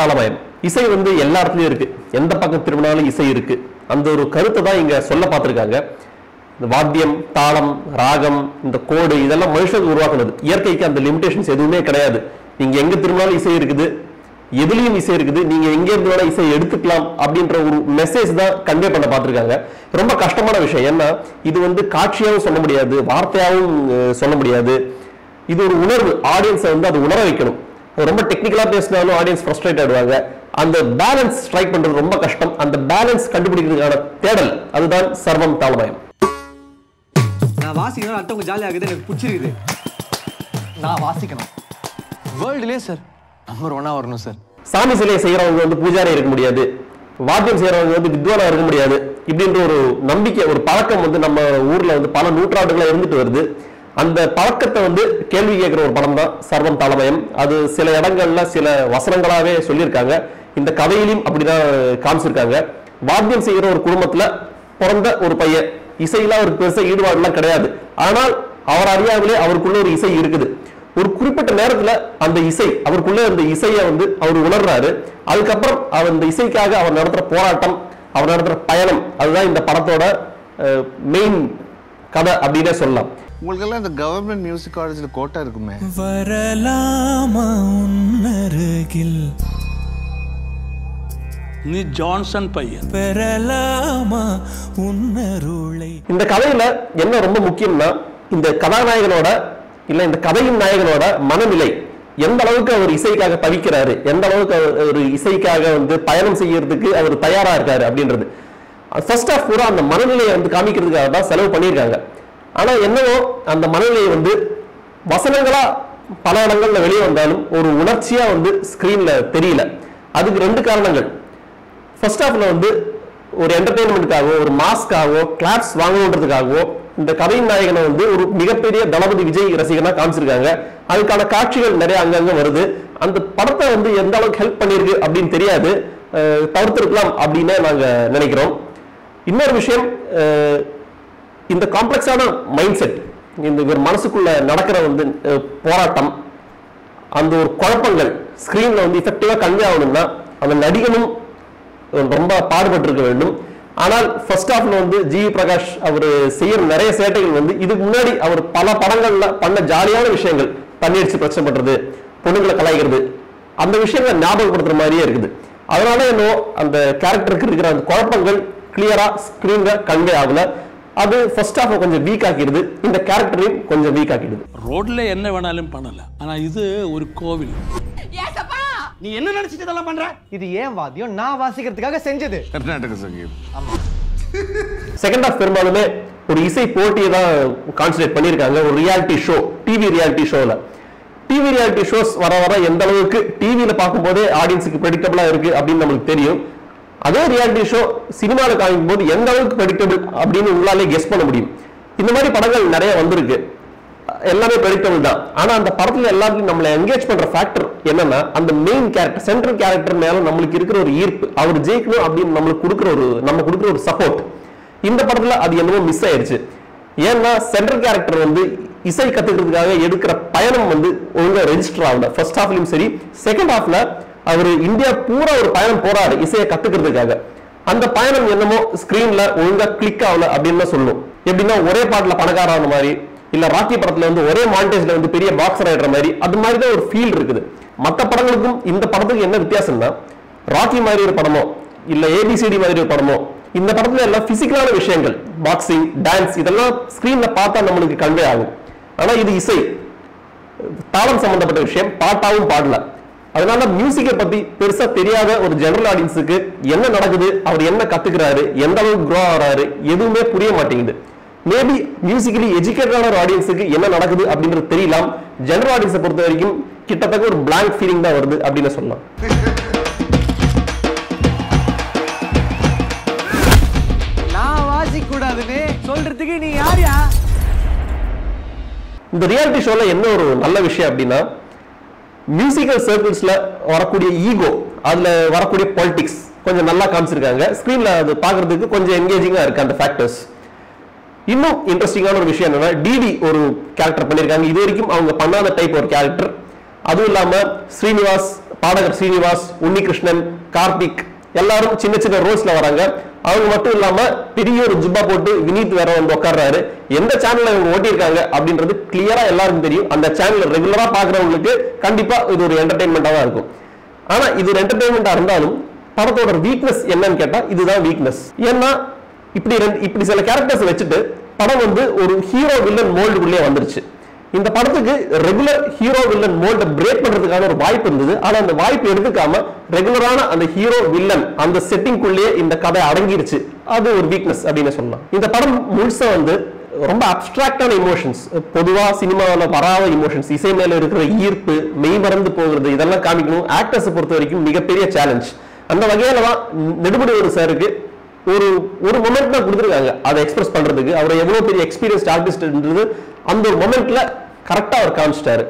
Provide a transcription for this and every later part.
தாளமயம். இசை வந்து எல்லா இடத்துலயும் இருக்கு, எந்த பக்கம் திரும்பினாலும் இசை இருக்கு. அந்த ஒரு கருத்தை தான் இங்க சொல்ல பார்த்திருக்காங்க. இந்த வாத்தியம், தாளம், ராகம், இந்த கோடு இதெல்லாம் மனுஷன் உருவாக்குனது. இயற்கைக்கு அந்த லிமிடேஷன்ஸ் எதுவுமே கிடையாது. நீங்க எங்க திரும்பினாலும் இசை இருக்குது, எதுலயும் இசை இருக்குது, நீங்க எங்க இருந்தாலும் இசை எடுத்துக்கலாம் அப்படின்ற ஒரு மெசேஜ் தான் கன்வே பண்ண பார்த்திருக்காங்க. ரொம்ப கஷ்டமான விஷயம். ஏன்னா இது வந்து காட்சியாவும் சொல்ல முடியாது, வார்த்தையாவும் சொல்ல முடியாது. இது ஒரு உணர்வு, ஆடியன்ஸை வந்து அது உணர வைக்கணும். ரொம்ப டெக்னிக்கலா பேசினாலும் ஆடியன்ஸ் ஃப்ரஸ்ட்ரேட் ஆயிடுவாங்க. அந்த பேலன்ஸ் ஸ்ட்ரைக் பண்றது ரொம்ப கஷ்டம். அந்த பேலன்ஸ் கண்டுபிடிக்கிறதுக்கான தேடல் அதுதான் சர்வம் தாளமயம். நான் வாசிக்கணும், அடுத்தவங்க ஜாலியாக இருக்குது, எனக்கு பிடிச்சிருக்குது. நான் வாசிக்கணும், வேர்ல்டுலேயே சார் நம்பர் 1 வரணும் சார். சாமி சிலையை செய்யறவங்க வந்து பூஜாரி இருக்க முடியாது, வாத்தியம் செய்யறவங்க வந்து வித்வானா இருக்க முடியாது இப்படின்ற ஒரு நம்பிக்கை, ஒரு பழக்கம் வந்து நம்ம ஊர்ல வந்து பல நூற்றாண்டுகளா இருந்துட்டு வருது. அந்த பழக்கத்தை வந்து கேள்வி கேட்கிற ஒரு படம் தான் சர்வம் தாளமயம். அது சில இடங்கள்ல சில வசனங்களாவே சொல்லியிருக்காங்க. இந்த கதையிலும் அப்படிதான் காமிச்சிருக்காங்க. வாத்தியம் செய்கிற ஒரு குடும்பத்துல பிறந்த ஒரு பையன், இசையில அவருக்கு பெருசா ஈடுபாடுலாம் கிடையாது. ஆனால் அவர் அறியாமலே அவருக்குள்ள ஒரு இசை இருக்குது. ஒரு குறிப்பிட்ட நேரத்துல அந்த இசை அவருக்குள்ள அந்த இசையை வந்து அவர் உணர்றாரு. அதுக்கப்புறம் அவர் இந்த இசைக்காக அவர் நடத்துற போராட்டம், அவர் நடத்துற பயணம், அதுதான் இந்த படத்தோட மெயின் கதை அப்படின்னே சொல்லலாம். உங்களுக்கெல்லாம் இந்த கவர்மெண்ட் மியூசிக் காலேஜ்ல கோட்டா இருக்குமே. வரலாமா உன்னருகில் நீ ஜான்சன் பையன் பெறலாமா உன்னருளை. இந்த கதையில என்ன ரொம்ப முக்கியம்னா, இந்த கதாநாயகனோட இல்ல இந்த கதையின் நாயகனோட மனநிலை எந்த அளவுக்கு அவர் இசைக்காக தவிக்கிறாரு, எந்த அளவுக்கு ஒரு இசைக்காக வந்து பயணம் செய்யறதுக்கு அவர் தயாரா இருக்காரு அப்படின்றது. ஃபர்ஸ்ட் ஆஃப் பூரா அந்த மனநிலையை வந்து காமிக்கிறதுக்காக தான் செலவு பண்ணியிருக்காங்க. ஆனா என்னவோ அந்த மனநிலையை வந்து வசனங்களா பல இடங்கள்ல வெளியே வந்தாலும் ஒரு உணர்ச்சியா வந்து ஸ்கிரீன்ல தெரியல. அதுக்கு 2 காரணங்கள். ஃபர்ஸ்ட் ஹாஃப்ல வந்து ஒரு என்டர்டெயின்மெண்ட்டுக்காகவோ ஒரு மாஸ்க்காகவோ கிளாப்ஸ் வாங்கணுன்றதுக்காகவோ இந்த கதையின் நாயகனை வந்து ஒரு மிகப்பெரிய தளபதி விஜய் ரசிகனா காமிச்சிருக்காங்க. அதுக்கான காட்சிகள் நிறைய அங்கங்க வருது. அந்த படத்தை வந்து எந்த அளவுக்கு ஹெல்ப் பண்ணிருக்கு அப்படின்னு தெரியாது, தவிர்த்திருக்கலாம் அப்படின்னு நாங்க நினைக்கிறோம். இன்னொரு விஷயம், இந்த காம்ப்ளெக்ஸான மைண்ட் செட், இந்த இவர் மனசுக்குள்ள நடக்கிற வந்து போராட்டம், அந்த ஒரு குழப்பங்கள் ஸ்கிரீன்ல வந்து எஃபெக்டிவா கன்வே ஆகணும்னா அந்த நடிகனும் ரொம்ப பாடுபட்டு இருக்க வேண்டும். ஆனால் ஃபர்ஸ்ட் ஹாஃப்ல வந்து ஜி பிரகாஷ் அவர் செய்யற நிறைய சேட்டைகள் வந்து இதுக்கு முன்னாடி அவர் பல படங்கள்ல பண்ண ஜாலியான விஷயங்கள், தண்ணீர்ச்சி பிரச்சனை பண்றது, பொண்ணுங்களை கலாய்க்கிறது, அந்த விஷயங்களை ஞாபகப்படுத்துற மாதிரியே இருக்குது. அதனால என்னோ அந்த கேரக்டருக்கு இருக்கிற அந்த குழப்பங்கள் கிளியரா ஸ்கிரீன்ல கன்வே ஆகல. அது ஃபர்ஸ்ட் ஹாஃப் கொஞ்சம் வீக் ஆக்கிடுது, இந்த கேரக்டரையும் கொஞ்சம் வீக் ஆக்கிடுது. ரோட்ல என்ன வேணாலும் பண்ணல, ஆனா இது ஒரு கோவில். நீ என்ன நினைச்சிட்டு இதெல்லாம் பண்ற? இது ஏன் வாத்தியம், நான் வாசிக்கிறதுக்காக செஞ்சது. கர்நாடக சங்கீதம். செகண்ட் ஹாஃப் பெரும்பாலுமே ஒரு இசை போட்டியை தான் கான்சன்ட்ரேட் பண்ணியிருக்காங்க. ஒரு ரியாலிட்டி ஷோ, டிவி ரியாலிட்டி ஷோல. டிவி ரியாலிட்டி ஷோஸ் வர வர எந்த அளவுக்கு டிவியில பார்க்கும்போதே ஆடியன்ஸுக்கு ப்ரெடிக்டபிளா இருக்கு அப்படின்னு நமக்கு தெரியும். அதே ரியாலிட்டி ஷோ சினிமாவில் காமிக்கும் போது எந்த அளவுக்கு ப்ரெடிக்டபிள் அப்படின்னு உங்களாலே கெஸ் பண்ண முடியும். இந்த மாதிரி படங்கள் நிறைய வந்திருக்கு, எல்லாமே ப்ரெடிக்டபிள் தான். ஆனா அந்த படத்துல எல்லாத்தையும் நம்மளை என்கேஜ் பண்ற ஃபேக்டர் என்னன்னா, அந்த மெயின் கேரக்டர், சென்ட்ரல் கேரக்டர் மேல நம்மளுக்கு இருக்கிற ஒரு ஈர்ப்பு, அவர் ஜெயிக்கணும் அப்படின்னு நம்மளுக்கு கொடுக்குற ஒரு சப்போர்ட். இந்த படத்துல அது என்னவோ மிஸ் ஆயிடுச்சு. ஏன்னா சென்ட்ரல் கேரக்டர் வந்து இசை கத்துக்கிறதுக்காக எடுக்கிற பயணம் வந்து ஒழுங்கா ரெஜிஸ்டர் ஆகல. ஃபர்ஸ்ட் ஹாஃப்லயும் சரி, செகண்ட் ஹாஃப்ல அவர் இந்தியா பூரா ஒரு பயணம் போறாரு இசையை கத்துக்கிறதுக்காக. அந்த பயணம் என்னமோ ஸ்கிரீன்ல ஒழுங்கா கிளிக் ஆகல அப்படின்னு சொல்லணும். எப்படின்னா ஒரே பாட்டுல பணக்காரான மாதிரி, இல்ல ராக்கி படத்துல வந்து ஒரே மாண்டேஜ்ல வந்து பெரிய பாக்ஸர் ஆயிடுற மாதிரி, அது மாதிரி தான் ஒரு ஃபீல் இருக்குது. மற்ற படங்களுக்கும் இந்த படத்துக்கு என்ன வித்தியாசம்னா, ராக்கி மாதிரி ஒரு படமோ இல்ல ஏபிசிடி மாதிரி ஒரு படமோ, இந்த படத்துல எல்லாம் பிசிக்கலான விஷயங்கள், பாக்ஸிங், டான்ஸ், இதெல்லாம் ஸ்கிரீன்ல பார்த்தா நம்மளுக்கு கன்வே ஆகும். ஆனா இது இசை, தாளம் சம்பந்தப்பட்ட விஷயம், பாட்டாவும் பாடல. அதனால மியூசிக்கை பத்தி பெருசா தெரியாத ஒரு ஜெனரல் ஆடியன்ஸுக்கு என்ன நடக்குது, அவர் என்ன கத்துக்கிறாரு, எந்த அளவுக்கு க்ரோ ஆறாரு, எதுவுமே புரிய மாட்டேங்குது. மேபி மியூசிக்கலி எஜுகேட்டடான ஒரு ஆடியன்ஸுக்கு என்ன நடக்குது அப்படின்றது தெரியலாம். ஜெனரல் ஆடியன்ஸை பொறுத்த வரைக்கும் கிட்டத்தட்ட ஒரு பிளாங்க் ஃபீலிங் தான் வருது அப்படின்னு சொல்லலாம். நான் வாசிக்க கூடாதுன்னு சொல்றதுக்கு நீ யாரியா? இந்த ரியாலிட்டி ஷோல என்ன ஒரு நல்ல விஷயம் அப்படின்னா, மியூசிக்கல் சர்க்கிள்ஸ்ல வரக்கூடிய ஈகோ, அதுல வரக்கூடிய பாலிடிக்ஸ் கொஞ்சம் நல்லா காமிச்சிருக்காங்க. ஸ்கிரீன்ல அது பாக்குறதுக்கு கொஞ்சம் என்கேஜிங்கா இருக்கு அந்த ஃபேக்டர்ஸ். இன்னும் இன்ட்ரெஸ்டிங்கான ஒரு விஷயம் என்னன்னா, டிடி ஒரு கேரக்டர் பண்ணிருக்காங்க. இது வரைக்கும் அவங்க பண்ணாத டைப் ஒரு கேரக்டர். அதுவும் இல்லாம ஸ்ரீனிவாஸ், பாடகர் ஸ்ரீனிவாஸ், உன்னிகிருஷ்ணன், கார்த்திக் எல்லாரும் சின்ன சின்ன ரோல்ஸ்ல வராங்க. அவங்க மட்டும் இல்லாம பெரிய ஒரு ஜுப்பா போட்டு வினீத் வேற வந்து உட்கார்றாரு. எந்த சேனல்ல இவங்க ஓட்டியிருக்காங்க அப்படின்றது கிளியரா எல்லாருக்கும் தெரியும். அந்த சேனல் ரெகுலரா பாக்குறவங்களுக்கு கண்டிப்பா இது ஒரு என்டர்டைன்மெண்டா தான் இருக்கும். ஆனா இது ஒரு என்டர்டைன்மெண்டா இருந்தாலும் படத்தோட வீக்னஸ் என்னன்னு கேட்டா இதுதான் வீக்னஸ். ஏன்னா இப்படி சில கேரக்டர்ஸ் வச்சுட்டு படம் வந்து ஒரு ஹீரோ வில்லன் மோல்டுக்குள்ளே வந்துருச்சு. இந்த படத்துக்கு ரெகுலர் ஹீரோ வில்லன் மோல்ட பிரேக் பண்றதுக்கான ஒரு வாய்ப்பு இருந்தது. ஆனா அந்த வாய்ப்பு எடுத்துக்காம ரெகுலரான அந்த ஹீரோ வில்லன் அந்த செட்டிங்குள்ளேயே இந்த கதை அடங்கிருச்சு. அது ஒரு வீக்னஸ் அப்படின்னு சொல்லலாம். இந்த படம் முழுசா வந்து ரொம்ப அப்டிராக்டான இமோஷன்ஸ், பொதுவா சினிமாவில் வராத இமோஷன்ஸ், இசை மேல இருக்கிற ஈர்ப்பு, மெய் மறந்து போகிறது, இதெல்லாம் காமிக்கணும். ஆக்டர்ஸை பொறுத்த வரைக்கும் மிகப்பெரிய சேலஞ்ச். அந்த வகையில தான் நெடுமுடி சாருக்கு ஒரு மொமெண்ட் தான் கொடுத்துருக்காங்க அதை எக்ஸ்பிரஸ் பண்றதுக்கு. அவர் எவ்வளவு பெரிய எக்ஸ்பீரியன்ஸ்ட் ஆர்டிஸ்ட்ன்றது அந்த ஒரு மொமெண்ட்ல கரெக்டா அவர் காமிச்சிட்டாரு.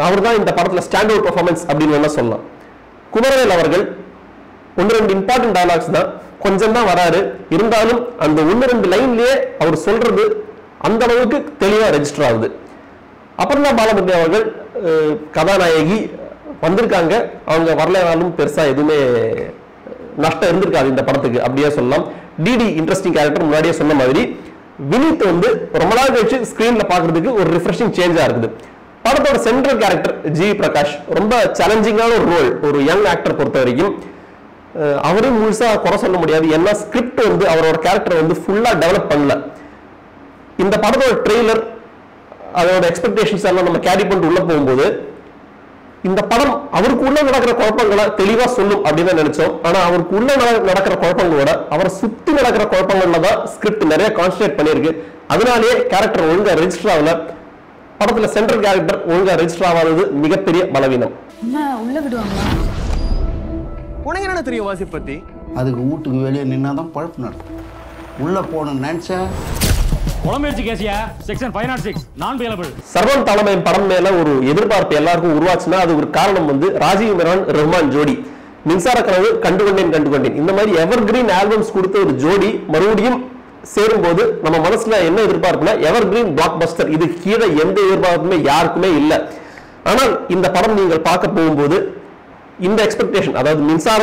அவர் தான் இந்த படத்துல ஸ்டாண்ட் அவுட் பெர்ஃபார்மன்ஸ் அப்படின்னு சொல்லலாம். குமரவேல் அவர்கள் 1-2 இம்பார்ட்டன்ட் டயலாக்ஸ் தான், கொஞ்சம் தான் வராரு. இருந்தாலும் அந்த 1-2 லைன்லயே அவர் சொல்றது அந்த அளவுக்கு தெளிவா ரெஜிஸ்டர் ஆகுது. அப்புறம் தான் பாலமுரளி அவர்கள் கதாநாயகி வந்திருக்காங்க. அவங்க வரலனாலும் பெருசா எதுவுமே நஷ்டம் இருந்திருக்காது இந்த படத்துக்கு அப்படியே சொல்லலாம். டிடி இன்ட்ரெஸ்டிங் கேரக்டர் முன்னாடியே சொன்ன மாதிரி. வினீத் வந்து ரொம்ப நாள் கழிச்சு ஸ்கிரீன்ல பாக்குறதுக்கு ஒரு ரிஃப்ரெஷிங் சேஞ்சா இருக்குது. படத்தோட சென்ட்ரல் கேரக்டர் ஜி பிரகாஷ் ரொம்ப சேலஞ்சிங்கான ஒரு ரோல். ஒரு யங் ஆக்டர் பொறுத்த வரைக்கும் அவரும் முழுசா குறை சொல்ல முடியாது. ஏன்னா ஸ்கிரிப்ட் வந்து அவரோட கேரக்டர் வந்து ஃபுல்லா டெவலப் பண்ணல. இந்த படத்தோட ட்ரெய்லர் அதோட எக்ஸ்பெக்டேஷன்ஸ் எல்லாம் நம்ம கேரி பண்ணிட்டு உள்ள போகும்போது இந்த படம் அவருக்கு உள்ள நடக்கிற குழப்பங்களை தெளிவா சொல்லும் அப்படின்னு நினைச்சோம். ஆனா அவருக்கு உள்ள நடக்கிற குழப்பங்களோட அவரை சுத்தி நடக்கிற குழப்பங்கள்ல தான் ஸ்கிரிப்ட் நிறைய கான்சன்ட்ரேட் பண்ணிருக்கு. அதனாலேயே கேரக்டர் ஒழுங்கா ரெஜிஸ்டர் ஆகல. படத்துல சென்ட்ரல் கேரக்டர் ஒழுங்கா ரெஜிஸ்டர் ஆகாதது மிகப்பெரிய பலவீனம். உள்ள விடுவாங்களா? உனக்கு என்ன தெரியும் வாசி பத்தி? அதுக்கு வீட்டுக்கு வெளியே நின்னாதான் பழப்பு நடக்கும். உள்ள போன நினைச்சா சர்வம் தலைமையின் படம் மேல ஒரு எதிர்பார்ப்பு எல்லாருக்கும் உருவாச்சுன்னா அது ஒரு காரணம் வந்து ராஜீவ் மேனன் ரஹ்மான் ஜோடி. மின்சார கனவு, கண்டுகொண்டேன் இந்த மாதிரி எவர் கிரீன் ஆல்பம்ஸ் கொடுத்த ஒரு ஜோடி மறுபடியும் சேரும் போது நம்ம மனசுல என்ன எதிர்பார்ப்புனா எவர் கிரீன் பிளாக் பஸ்டர். இது கீழே எந்த எதிர்பார்ப்புமே யாருக்குமே இல்லை. ஆனால் இந்த படம் நீங்கள் பார்க்க போகும்போது இந்த எக்ஸ்பெக்டேஷன், அதாவது மின்சார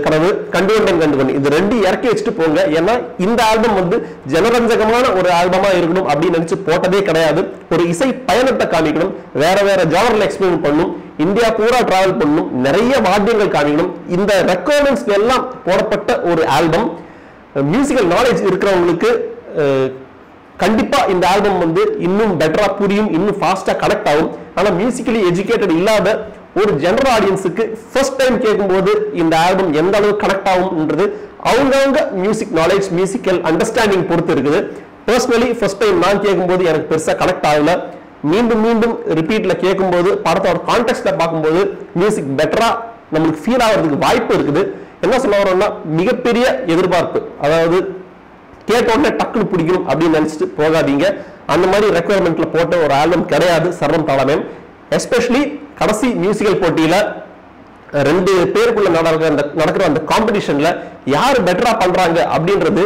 கனவு, கண்டுகொண்டேன் இது 2 இறக்கி வச்சுட்டு போங்க. ஏன்னா இந்த ஆல்பம் வந்து ஜனரஞ்சகமான ஒரு ஆல்பமா இருக்கணும் அப்படின்னு நினைச்சு போட்டதே கிடையாது. ஒரு இசை பயணத்தை காமிக்கணும், வேற வேற ஜானர்ல எக்ஸ்பிளைன் பண்ணணும், இந்தியா பூரா டிராவல் பண்ணணும், நிறைய வாத்தியங்கள் காமிக்கணும். இந்த ரெக்கார்டிங்ஸ் எல்லாம் போடப்பட்ட ஒரு ஆல்பம். மியூசிக்கல் நாலேஜ் இருக்கிறவங்களுக்கு கண்டிப்பா இந்த ஆல்பம் வந்து இன்னும் பெட்டரா புரியும், இன்னும் ஃபாஸ்டா கனெக்ட் ஆகும். ஆனா மியூசிக்கலி எஜுகேட்டட் இல்லாத ஒரு ஜெனரல் ஆடியன்ஸுக்கு ஃபர்ஸ்ட் டைம் கேட்கும்போது இந்த ஆல்பம் எந்த அளவு கனெக்ட் ஆகும்ன்றது அவங்கவுங்க மியூசிக் நாலேஜ், மியூசிக்கல் அண்டர்ஸ்டாண்டிங் பொறுத்து இருக்குது. பர்சனலி ஃபர்ஸ்ட் டைம் நான் கேட்கும்போது எனக்கு பெருசா கனெக்ட் ஆகல. மீண்டும் மீண்டும் ரிப்பீட்ல கேட்கும்போது படத்தோட கான்டெக்ட்ல பார்க்கும்போது மியூசிக் பெட்டரா நம்மளுக்கு ஃபீல் ஆகிறதுக்கு வாய்ப்பு இருக்குது. என்ன சொல்ல வரோம்னா மிகப்பெரிய எதிர்பார்ப்பு, அதாவது கேட்ட உடனே டக்குன்னு பிடிக்கணும் அப்படின்னு நினைச்சிட்டு போகாதீங்க. அந்த மாதிரி ரெக்குவயர்மெண்ட்ல போட்ட ஒரு ஆல்பம் கிடையாது சர்வம் தாளமயம். எஸ்பெஷலி கடைசி மியூசிக்கல் போட்டியில 2 பேருக்குள்ள நடக்கிற அந்த காம்படிஷன்ல யாரு பெட்டரா பண்றாங்க அப்படின்றது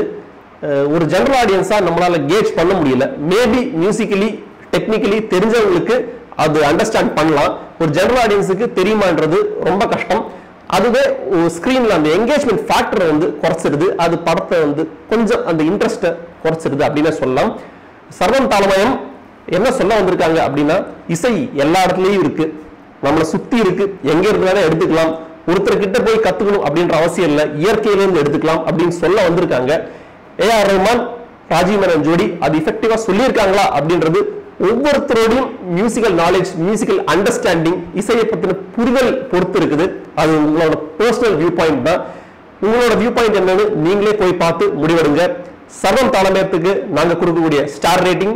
ஒரு ஜெனரல் ஆடியன்ஸா நம்மளால கேஜ் பண்ண முடியல. மேபி மியூசிக்கலி டெக்னிக்கலி தெரிஞ்சவங்களுக்கு அது அண்டர்ஸ்டாண்ட் பண்ணலாம். ஒரு ஜெனரல் ஆடியன்ஸுக்கு தெரியுமான்றது ரொம்ப கஷ்டம். அதுவே ஸ்கிரீன்ல அந்த என்கேஜ்மெண்ட் ஃபேக்டரை வந்து குறைச்சிருது. அது படத்தை வந்து கொஞ்சம் அந்த இன்ட்ரெஸ்ட்டை குறைச்சிருது அப்படின்னு சொல்லலாம். சர்வம் தாளமயம் என்ன சொல்ல வந்திருக்காங்க அப்படின்னா இசை எல்லா இடத்துலயும் இருக்கு, நம்மளை சுத்தி இருக்கு, எங்க இருந்தாலும் எடுத்துக்கலாம், ஒருத்தர் கிட்ட போய் கத்துக்கணும் அப்படின்ற அவசியம் இல்லை, இயற்கையிலிருந்து எடுத்துக்கலாம் அப்படின்னு சொல்ல வந்திருக்காங்க. ஏஆர் ரஹ்மான், ராஜீவ் மேனன் ஜோடி அது எஃபெக்டிவா சொல்லியிருக்காங்களா அப்படின்றது ஒவ்வொருத்தரோடையும் மியூசிக்கல் நாலேஜ், மியூசிக்கல் அண்டர்ஸ்டாண்டிங், இசையை பத்தின புரிதல் பொறுத்து இருக்குது. அது உங்களோட பர்சனல் வியூ பாயிண்ட் தான். உங்களோட வியூ பாயிண்ட் என்னன்னு நீங்களே போய் பார்த்து முடிவெடுங்க. சர்வம் தாளமயத்துக்கு நாங்க கொடுக்கக்கூடிய ஸ்டார் ரேட்டிங்